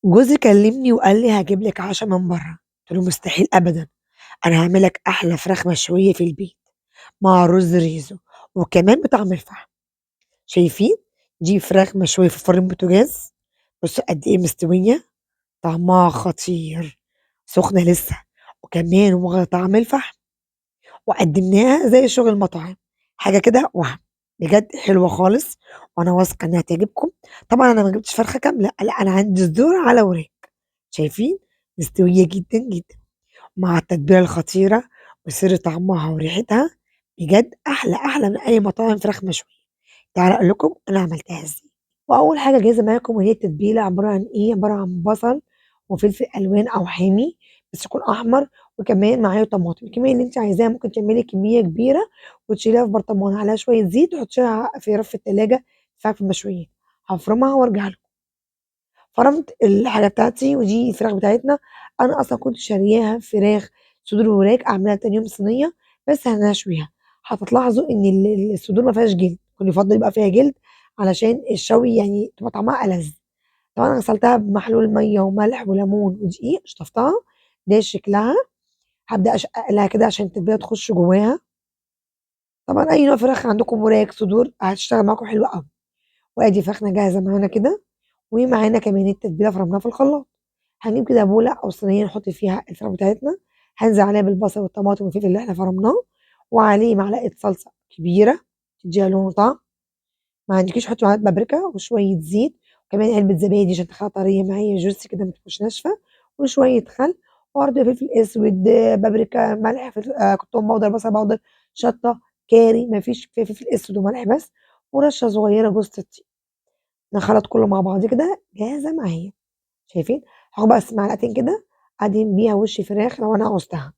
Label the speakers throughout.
Speaker 1: جوزي كلمني وقال لي هاجيب لِك عشا من برّه، قُلت له: "مستحيل أبدًا، أنا هاعمل لك أحلى فراخ مشوية في البيت، مع رز ريزو وكمان بطعم الفحم." شايفين؟ دي فراخ مشوية في فرن بوتاجاز، بُصّوا قد إيه مستوية، طعمها خطير، سخنة لسه، وكمان واخدة طعم الفحم، وقدّمناها زي شغل المطاعم، حاجة كده وهم، بجد حلوة خالص، وأنا واثقة إنها تعجبكم. طبعًا أنا ما جبتش فرخة كاملة، لأ أنا عندي صدور على وراك، شايفين؟ مستوية جدًا، جدًا. مع التتبيلة الخطيرة وسر طعمها وريحتها، بجد أحلى، أحلى من أي مطاعم فراخ مشوية. تعالوا أقول لكم أنا عملتها إزاي. وأول حاجة جاهزة معاكم وهي التتبيلة عبارة عن إيه، عبارة عن بصل وفلفل ألوان أو حامي بس يكون أحمر، وكمان معاه طماطم، الكمية اللي أنتِ عايزاها ممكن تعملي كمية كبيرة وتشيليها في برطمان عليها شوية زيت وتحطيها في رف التلاجة بتاعة المشويات. هافرمها وارجع لكم. فرمت الحاجة بتاعتي ودي الفراخ بتاعتنا، أنا أصلًا كنت شارياها فراخ صدور وراك أعملها تاني يوم صينية، بس هنشويها. هتلاحظوا إن الصدور ما فيهاش جلد، كنت يُفضّل يبقى فيها جلد علشان الشوي يعني تبقى طعمها ألذ. طبعًا أنا غسلتها بمحلول مَيّة وملح وليمون ودقيق، شطفتها، ده شكلها. هابدأ أشقّق لها كده عشان التتبيلة تخش جواها. طبعًا أي نوع فراخ عندكم وراك، صدور، هتشتغل معاكم حلو أوي. وأدي فراخنا جاهزة معانا كده، ومعانا كمان التتبيلة فرمناها في الخلاط. هنجيب كده بولة أو صينية نحط فيها الفراخ بتاعتنا، هانزل عليها بالبصل والطماطم والفلفل اللي إحنا فرمناه، وعليه معلقة صلصة كبيرة تديها لون وطعم، ما عندكيش حطي معلقة بابريكا وشوية زيت، وكمان علبة زبادي عشان تخليها طرية معايا juicy كده ما تبقاش ناشفة، وشوية خل، وبرضه فلفل أسود، بابريكا، ملح، فلفل توم باودر، بصل باودر، شطة، كاري، ما فيش فلفل أسود وملح بس، ورشة صغيرة جوز الطيب. نخلط كله مع بعض كده جاهزة معايا. شايفين؟ هاخد بس معلقتين كده أدهن بيها وش فراخ لو أنا عوزتها.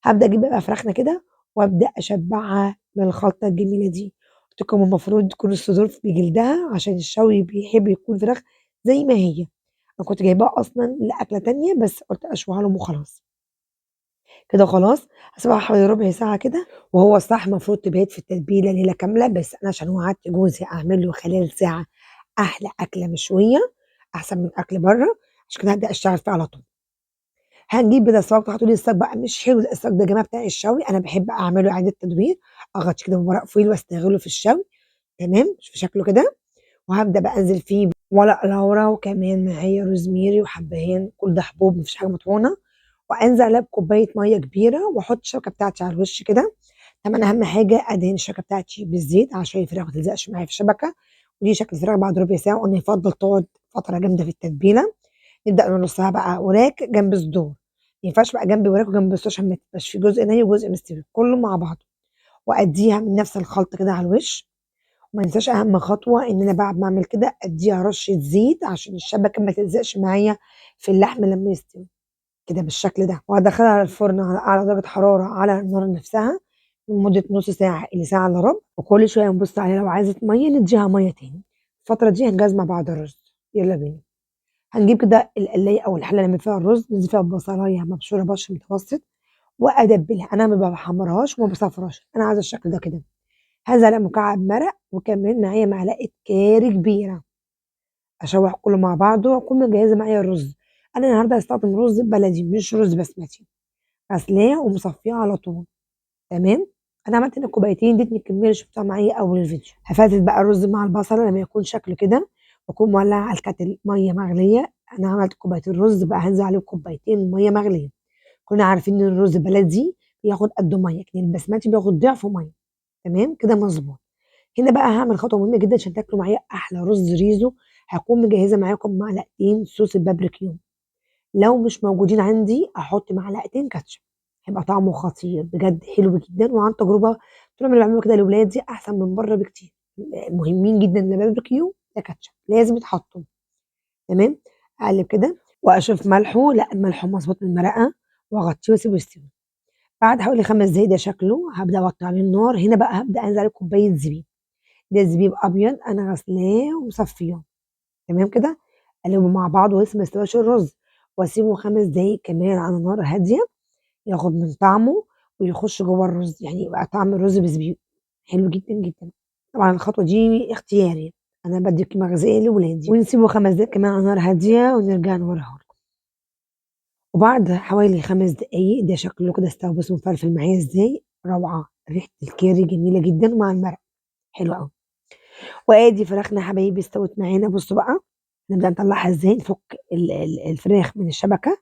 Speaker 1: هابدأ أجيب بقى فراخنا كده وأبدأ أشبعها من الخلطة الجميلة دي. قُلت لكم المفروض تكون الصدور بجلدها عشان الشوي بيحب يكون فراخ زي ما هي. أنا كنت جايباها أصلًا لأكلة تانية بس قُلت أشويها لهم وخلاص. كده خلاص هاسيبها حوالي ربع ساعة كده، وهو الصح المفروض تبات في التتبيلة ليلة كاملة، بس أنا عشان وعدت جوزي أعمل له خلال ساعة أحلى أكلة مشوية أحسن من أكل برّه، عشان كده هابدأ أشتغل فيه على طول. هنجيب بيضة صاج، هتقولي لي الصاج بقى مش حلو، لأ الصاج ده يا جماعة بتاع الشوي، أنا باحب أعمله إعادة تدوير، أغطيه كده بورق فويل واستغله في الشوي، تمام، شوفي شكله كده، وهابدأ بقى أنزل فيه بورق لورا وكمان معايا روزميري وحبهان، كل ده حبوب ما فيش حاجة مطحونة، وأنزل عليها بكوباية مَيّة كبيرة وأحط الشبكة بتاعتي على الوش كده. طبعًا أهم حاجة أدهن الشبكة بتاعتي بالزيت عشان الفراخ ما تلزقش معايا في الشبكة، ودي شكل الفراخ بعد ربع ساعة، وقلنا يفضل تقعد فترة جامدة في التتبيلة. نبدأ نرصها بقى وراك جنب صدور، ما ينفعش بقى جنب وراك وجنب صدور عشان ما تبقاش في جزء ني وجزء مستوي، كله مع بعضه، وأدّيها من نفس الخلطة كده على الوش. وما انساش أهم خطوة إن أنا بعد ما أعمل كده أدّيها رشة زيت عشان الشبكة ما تلزقش معايا في اللحم لمّا يستوي، كده بالشكل ده، وهادخّلها على الفرن على أعلى درجة حرارة على النار نفسها لمدة نُص ساعة إلى ساعة إلا ربع، وكل شوية نبُص عليها لو عايزة مَيّة ندّيها مَيّة تاني. الفترة دي هنجهّز مع بعض الرز، يالّا بينا. هنجيب كده القلاية أو الحلة اللي نعمل فيها الرز، ننزل فيها ببصلاية مبشورة بشر متوسط وأدبّلها، أنا ما باحمّرهاش وما باصفّراش، أنا عايزة الشكل ده كده. هانزل عليها مكعب مرق وكمان معايا معلقة كاري كبيرة، أشوّح كلّه مع بعضه وأكون مجهّزة معايا الرز. أنا النهارده هاستخدم رز بلدي مش رز بسمتي، غسلاه ومصفّياه على طول، تمام. أنا عملت هنا كوبايتين، دي الكمية اللي شُفتوها معايا أول الفيديو. هافرزت بقى الرز مع البصلة لمّا يكون شكله كده، وأكون مولعة على الكاتل مَيّة مغلية. أنا عملت كوبايتين رز بقى هانزل عليهم كوبايتين مَيّة مغلية. كلنا عارفين إن الرز البلدي بياخد قدّه مَيّة، لكن البسمتي بياخد ضعفه مَيّة، تمام، كده مضبوط. هنا بقى هاعمل خطوة مهمة جدًا عشان تاكلوا معايا أحلى رز ريزو. هاكون مجهّزة معاكم معلقتين صوص البابريكيو، لو مش موجودين عندي أحط معلقتين كاتشب، هيبقى طعمه خطير بجد حلو جدًا، وعن تجربة طول عمري باعمله كده لولادي أحسن من برّه بكتير. مهمين جدًا لا باربيكيو لا كاتشب، لازم يتحطوا، تمام. أقلّب كده وأشوف ملحه، لأ ملحه مضبوط من المرقة، وأغطيه وأسيبه يستوي. بعد حوالي 5 دقايق ده شكله، هابدأ أوطّي عليه النار. هنا بقى هابدأ أنزل عليه كوباية زبيب، ده زبيب أبيض أنا غاسلاه ومصفياه، تمام كده. أقلّبهم مع بعض ولسه ما استواش الرز، وأسيبه 5 دقايق كمان على نار هادية ياخد من طعمه ويخش جوّه الرز، يعني يبقى طعم الرز بزبيب، حلو جدًا، جدًا. طبعًا الخطوة دي اختياري، أنا بادّي قيمة غذائية لولادي، ونسيبه 5 دقايق كمان على نار هادية ونرجع نوريه لكم. وبعد حوالي 5 دقايق ده شكله كده استوى، بُصّوا مفلفل معايا إزاي، روعة، ريحة الكاري جميلة جدًا ومع المرق، حلو أوي. وآدي فراخنا يا حبايبي استوت معانا، بُصّوا بقى نبدأ نطلّعها إزاي، نفُك الفراخ من الشبكة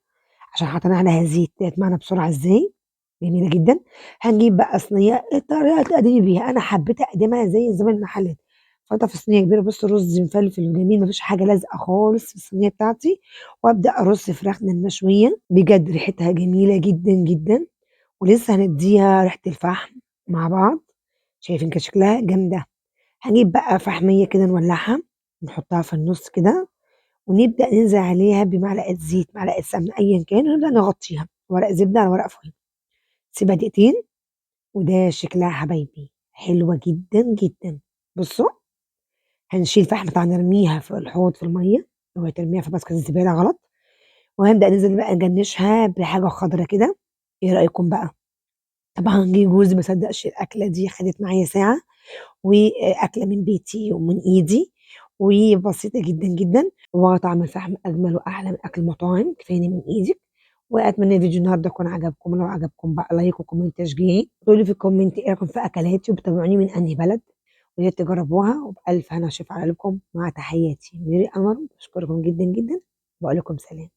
Speaker 1: عشان حطينا عليها زيت، طلعت معانا بسرعة إزاي، جميلة جدًا. هنجيب بقى صينية الطريقة اللي تقدّمي بيها، أنا حبيت أقدمها زي نظام المحلات، فاضفة في صينية كبيرة بُصّوا رُز مفلفل وجميل ما فيش حاجة لازقة خالص في الصينية بتاعتي، وأبدأ أرُص فراخنا المشوية، بجد ريحتها جميلة جدًا، جدًا، ولسه هندّيها ريحة الفحم مع بعض، شايفين كان شكلها جامدة. هنجيب بقى فحمية كده نولّعها، نحطها في النُص كده، ونبدأ ننزل عليها بمعلقة زيت، معلقة سمنة أيًا كان، ونبدأ نغطّيها، ورق زبدة على ورق فويل، نسيبها دقيقتين، وده شكلها يا حبايبي حلوة جدًا، جدًا. بُصّوا، هنشيل الفحم طبعًا نرميها في الحوض في المَيّة، اوعي ترميها في باسكت الزبالة غلط، وهنبدأ ننزل بقى نجنّشها بحاجة خضرا كده، إيه رأيكم بقى؟ طبعًا جه جوزي ما صدّقش الأكلة دي خدت معايا ساعة. وأكلة من بيتي ومن إيدي، وبسيطة جدًا، جدًا، وطعم الفحم أجمل وأحلى من أكل المطاعم، كفاية من إيدِك، وأتمنى الفيديو النهارده يكون عجبكم، ولو عجبكم بقى لايك وكومنت تشجيعي، قولوا لي في الكومنت إيه رأيكم في أكلاتي وبتابعوني من أنهي بلد، ويا ريت تجربوها وبألف هنا وشفا عليكم، مع تحياتي ميري أنور، باشكركم جدًا، جدًا، وباقول لكم سلام.